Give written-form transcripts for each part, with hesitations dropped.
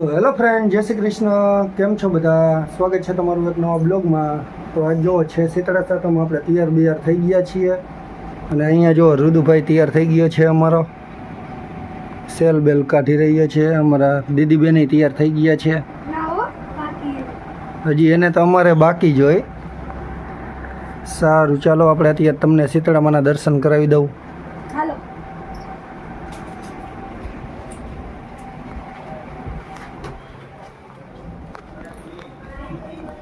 તો hello friend, જય શ્રી કૃષ્ણ. કેમ છો બધા? સ્વાગત છે તમારું એક નવા બ્લોગમાં. તો આજ જો છે શીતળા સાતમ, આપણે તૈયાર થઈ ગયા છીએ. અને અહીંયા જો રુદુભાઈ તૈયાર થઈ ગયો છે અમારો. સેલ બેલ કાઢી રહ્યા છે. અમારા દીદીબેન તૈયાર થઈ ગયા છે. હજી એને તો અમારે બાકી જ હોય. સારું, ચાલો આપણે અત્યારે તમને શીતળામાના દર્શન કરાવી દઉં.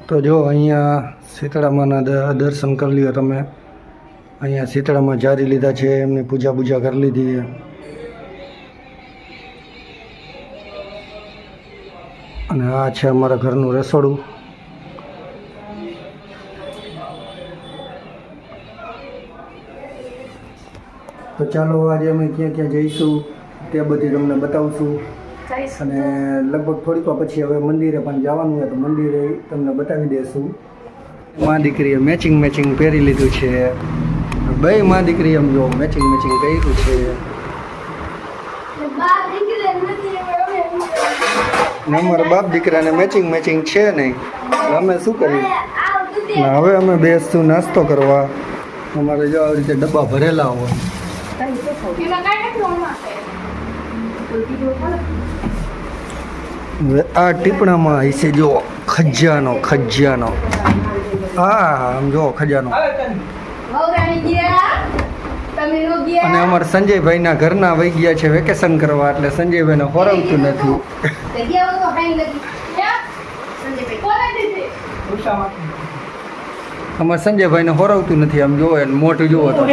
તો જો અહીંયા શીતળામાના દર્શન કરી લ્યો તમે. અહીંયા શીતળામાં જારી લીધા છે, એમની પૂજા કરી લીધી. અને આ છે અમારા ઘરનું રસોડું. તો ચાલો આજે અમે ક્યાં ક્યાં જઈશું તે બધી તમને બતાવશું. અને લગભગ થોડીક વાર પછી હવે મંદિરે પણ જવાનું હોય તો મંદિરે તમને બતાવી દઈશું. મા દીકરીએ મેચિંગ પહેરી લીધું છે. બે મા દીકરી એમ જો મેચિંગ કર્યું છે. અમારા બાપ દીકરાને મેચિંગ છે નહીં. અમે શું કરીએ? હવે અમે બેસશું નાસ્તો કરવા. અમારે જો આવી રીતે ડબ્બા ભરેલા હોય. આ ટીપણામાં હશે જો ખજાનો. હા આમ જો ખજાનો. અને અમારા સંજયભાઈના ઘરના વહી ગયા છે વેકેશન કરવા, એટલે સંજયભાઈને હોરવતું નથી. અમારા સંજયભાઈને હોરવતું નથી. આમ જોવો એને મોટું જોવો તો.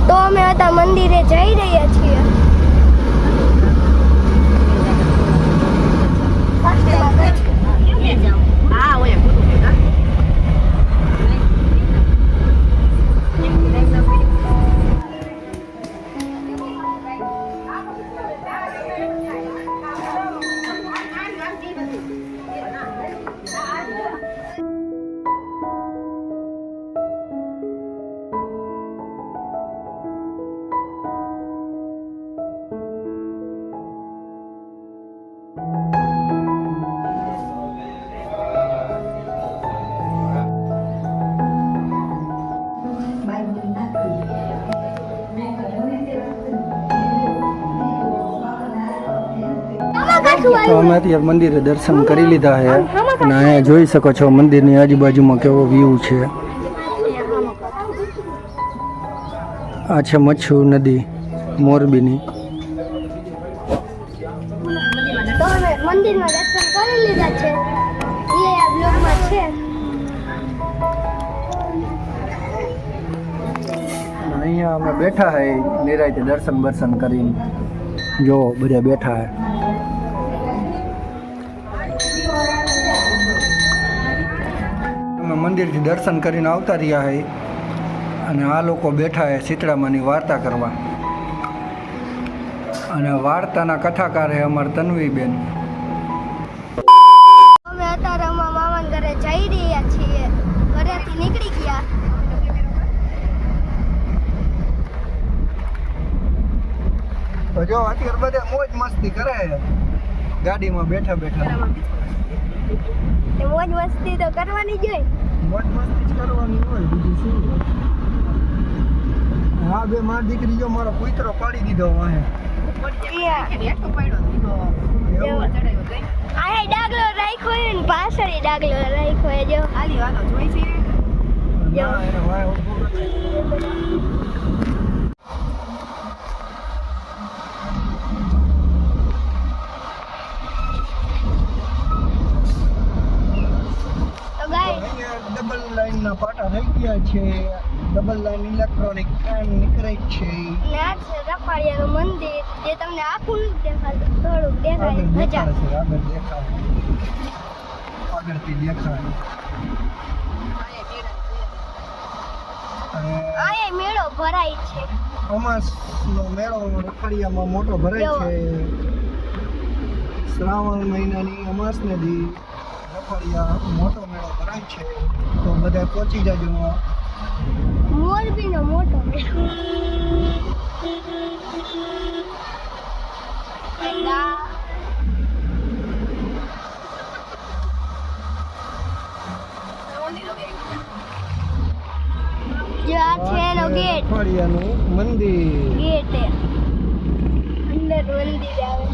તો અમે હતા મંદિરે જઈ રહ્યા છીએ. તો અમે અત્યારે મંદિરે દર્શન કરી લીધા છે. અને અહીંયા જોઈ શકો છો મંદિરની આજુબાજુમાં કેવો વ્યૂ છે. આ છે મચ્છુ નદી મોરબીની. મંદિરમાં દર્શન કરી લીધા છે. એ આ બ્લોગમાં છે. અહીંયા અમે બેઠા હે નિરાંતે દર્શન કરીને. જો બધા બેઠા હે. અમે મંદિરથી દર્શન કરીને આવતા રહ્યા હે. અને આ લોકો બેઠા હે શીતળામાની વાર્તા કરવા. અને વાર્તાના કથાકાર હે અમારા તન્વીબેન. અમે અત્યારે અમારા મામાના ઘરે જઈ રહ્યા છીએ. ઘરેથી નીકળી ગયા. તો જો અત્યારે બધા મોજ મસ્તી કરે ગાડીમાં બેઠા. મોજ મસ્તી તો કરવાની જ હોય. મોજ મસ્તી જ કરવાની હોય, બીજું શું. હા, બે માર દીકરી જો મારો કૂતરો પાડી દીધો વાહે. આ ડાગલો રાખ્યો હોય ને પાછળ ડાગલો રાખ્યો હોય. જો ખાલી વાતો જોઈ છે. ના એને વાહે ઊભો કરે. ડબલ લાઈનના પાટા થઈ ગયા છે. ડબલ લાઈન ઇલેક્ટ્રોનિક ટ્રેન નીકળે છે. આ છે રખવાડિયાનું મંદિર, જે તમને આખું દેખાતું, થોડુંક દેખાય. આગળથી દેખાય. આ મેળો ભરાય છે. અમાસનો મેળો રખવાડિયામાં મોટો ભરાય છે. શ્રાવણ મહિનાની અમાસને દી રખવાડિયા મોટો મેળો ભરાય છે. તો બધા પહોંચી જજો. મોરબીનો આ છે એનો ગેટ અઠવાડિયાનું મંદિર. ગેટ અંદર મંદિર આવે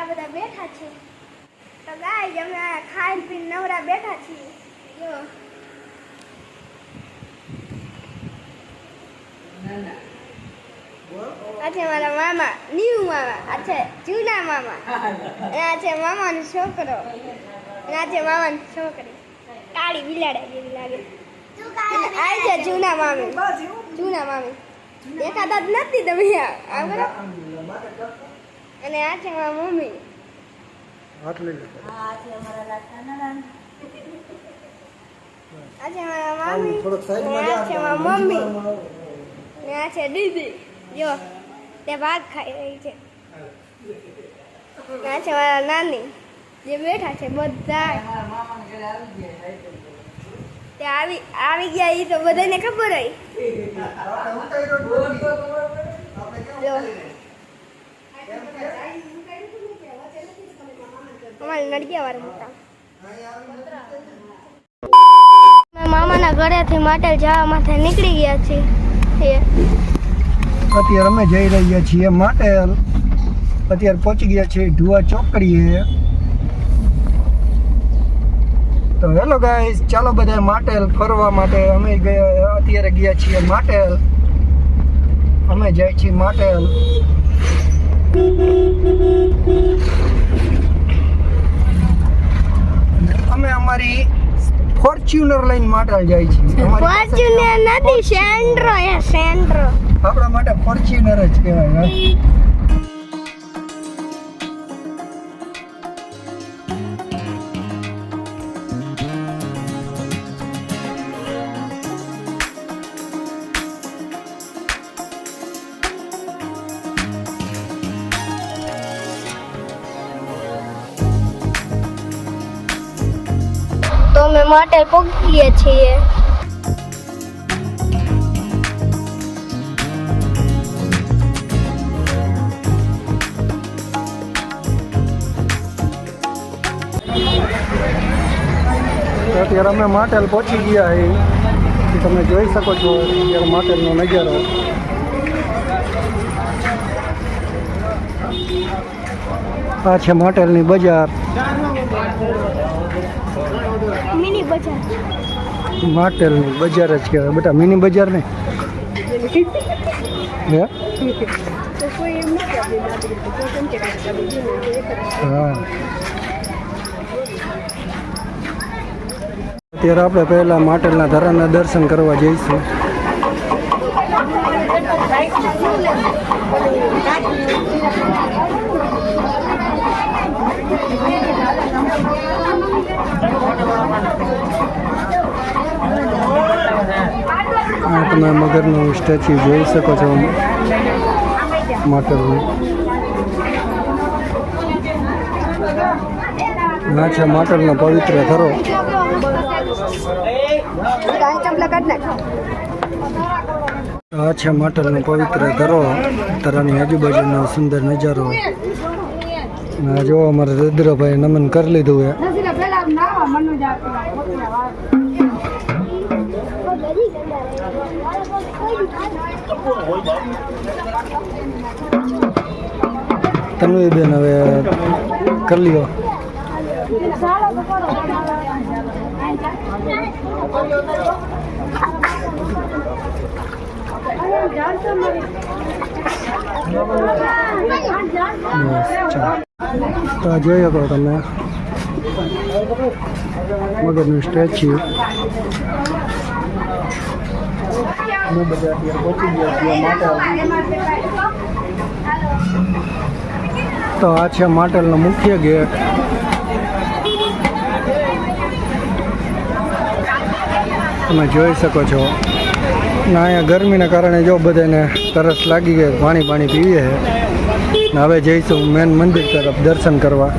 આ બધા બેઠા છે તો ગાઈસ અમે ખાઈ પીને નવરા બેઠા છીએ જો આ છે મારા મામા ન્યુ મામા આ છે જૂના મામા અને આ છે મામાનો છોકરો અને આ છે મામાની છોકરી કાળી બિલાડા જેવી લાગે આ છે જૂના મામી દેખાતા જ નથી તમે આ બરાબર અને આ છે મારા મમ્મી આ છે મારા મામી આ છે મારા મમ્મી ને આ છે દીદી જો તે ભાગ ખાઈ રહી છે આ છે મારા નાની જે બેઠા છે બધા તે આવી ગયા એ તો બધાને ખબર હોય જો અમારે નડિયા વાળા મોટા મામાના ઘરેથી માટે જવા માટે નીકળી ગયા છીએ અત્યારે અમે જઈ રહ્યા છીએ માટેલ. અત્યારે પહોંચી ગયા છીએ ઢુવા ચોકડીએ. તો હેલો ગાઈસ, ચાલો બધા માટેલ ફરવા માટે અમે અત્યારે ગયા છીએ માટેલ. અમે જાય છીએ માટેલ. અમે અમારી ફોર્ચ્યુનર લઈને માટેલ જાય છીએ. ફોર્ચ્યુનર નથી, સેન્ટ્રો એ સેન્ટ્રો. આપણા માટે ફોર્ચ્યુનર જ કહેવાય. તો અમે માટે પહોંચીએ છીએ. અત્યારે અમે માટેલ પહોંચી ગયા એ તમે જોઈ શકો છો અત્યારે માટેલનો નજારો. આ છે માટેલની બજાર. મિની બજાર. માટેલની બજાર જ કહેવાય બેટા, મિની બજાર ને. હે હા. અત્યારે આપણે પહેલા માટેલના ધરાના દર્શન કરવા જઈશું. આ તમે મગરનું સ્ટેચ્યુ જોઈ શકો છો માટેલનું. આ છે માટેલનો પવિત્ર ધરો. આ છે માટેલનો પવિત્ર ધરો. ધરાની આજુબાજુનો સુંદર નજારો. જો અમારા રુદ્રભાઈ નમન કરી લીધું હે. તમે બેન હવે કરી લ્યો. તો જોઈ શકો તમે મગરનું સ્ટેચ્યુ. અમે બધા અત્યારે પહોંચી ગયા છીએ માટેલ. તો આ છે માટેલનો મુખ્ય ગેટ. તમે જોઈ શકો છો. ને અહીંયા ગરમીના કારણે જો બધાને તરસ લાગી ગઈ, પાણી પીવીએ છે. ને હવે જઈશું મેન મંદિર તરફ દર્શન કરવા.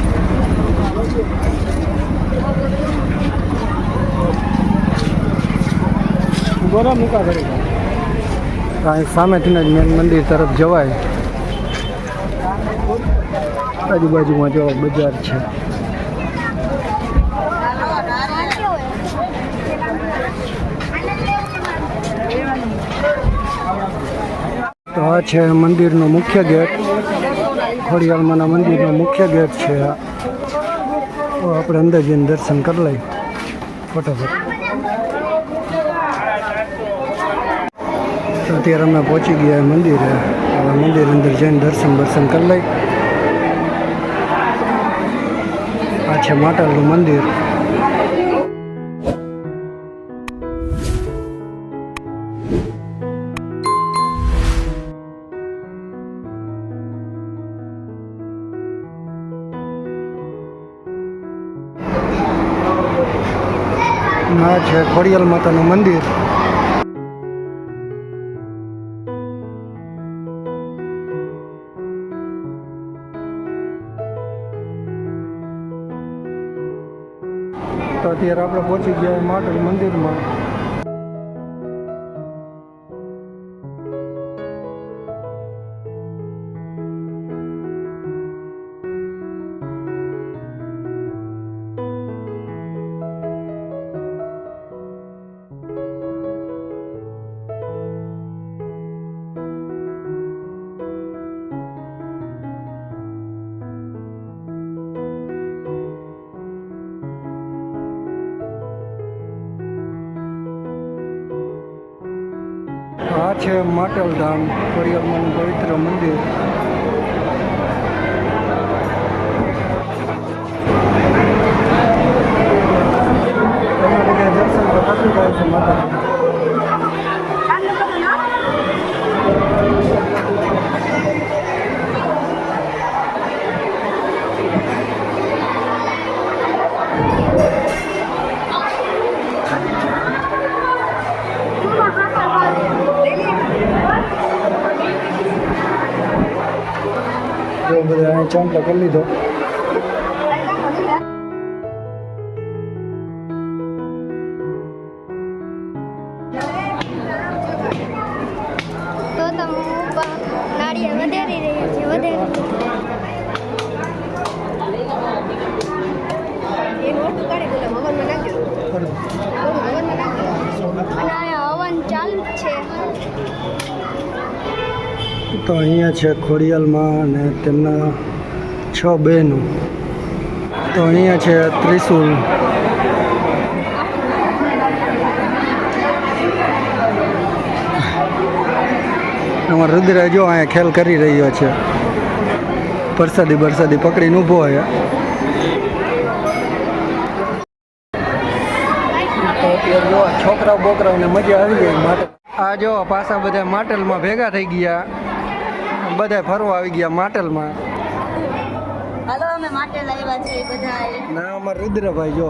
અહીં સામેથી જ મેન મંદિર તરફ જવાય. આજુબાજુમાં જો બજાર છે. તો આ છે મંદિરનો મુખ્ય ગેટ. ખોડિયાલમાંના મંદિરનો મુખ્ય ગેટ છે આ. તો આપણે અંદર જઈને દર્શન કરી લઈએ ફટાફટ. તો અત્યારે અમે પહોંચી ગયા મંદિરે. હવે મંદિર અંદર જઈને દર્શન કરી લઈ. આ છે માટલનું મંદિર. આ છે ખોડિયાલ માતાનું મંદિર. તો અત્યારે આપણે પહોંચી ગયા માટલ મંદિરમાં. આ છે માટલ ધામ, ખોડિયાલમાંનું પવિત્ર મંદિર. દર્શન તો થતું જાય છે માતાજી. બધા અહીં ચાંપલા કરી લીધો. તો નાળિયેર વધારી રહ્યા છે. અને હવન ચાલુ છે. તો અહીંયા છે ખોડિયાલમાં અને તેમના 6 બહેનો. તો અહીંયા છે ત્રિશુલ. અમારો રુદ્ર જો અહીંયા ખેલ કરી રહ્યો છે. પ્રસાદી પકડીને ઊભો છે. તો અત્યારે જો છોકરાઓ બોકરાઓને મજા આવી ગઈ. માટે આ જો પાછા બધા માટલમાં ભેગા થઈ ગયા. બધા ફરવા આવી ગયા માટલમાં. હાલો અમે માટલ આવ્યા છે બધા. ના અમારા રુદ્રભાઈ જો.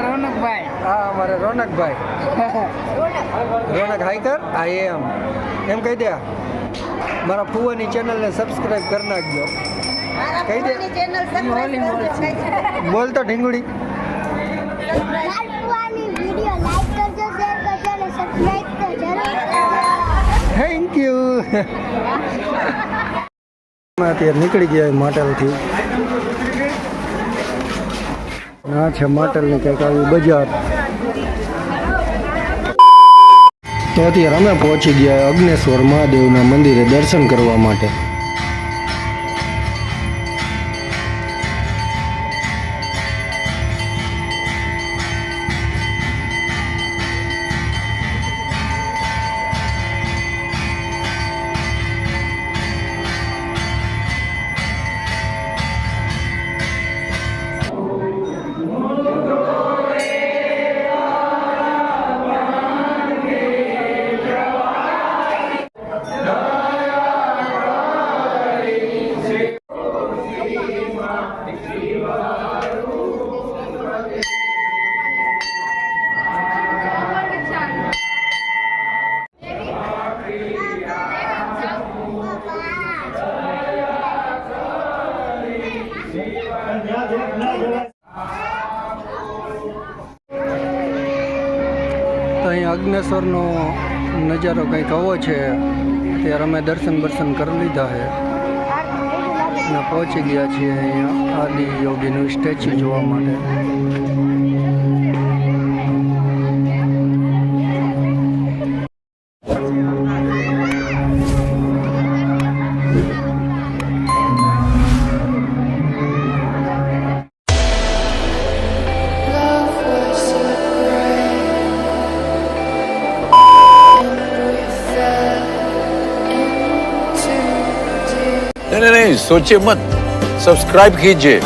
રોનકભાઈ. હા અમારે રોનકભાઈ. રોનક હાઈકર આઈ એમ કહી દે. મારા ફુવાની ચેનલને સબસ્ક્રાઇબ કરી નાખજો. કહી દે. ચેનલ સબસ્ક્રાઇબ બોલ તો ઢીંગુડી. વિડિયો લાઈક કરજો, શેર કરજો અને સબસ્ક્રાઇબ તો જરૂર કરજો. Thank you. અત્યારે નીકળી ગયા માટલથી. આ છે માટલની કંઈક આવી બજાર. તો અત્યારે અમે પહોંચી ગયા અગ્નેશ્વર મહાદેવના મંદિરે દર્શન કરવા માટે. અહીંયા અગ્નેશ્વરનો નજારો કંઈક આવો છે. ત્યારે અમે દર્શન કરી લીધા છે અને પહોંચી ગયા છીએ અહીંયા આદિ યોગીનું સ્ટેચ્યુ જોવા માટે. नहीं सोचिए मत, सब्सक्राइब कीजिए.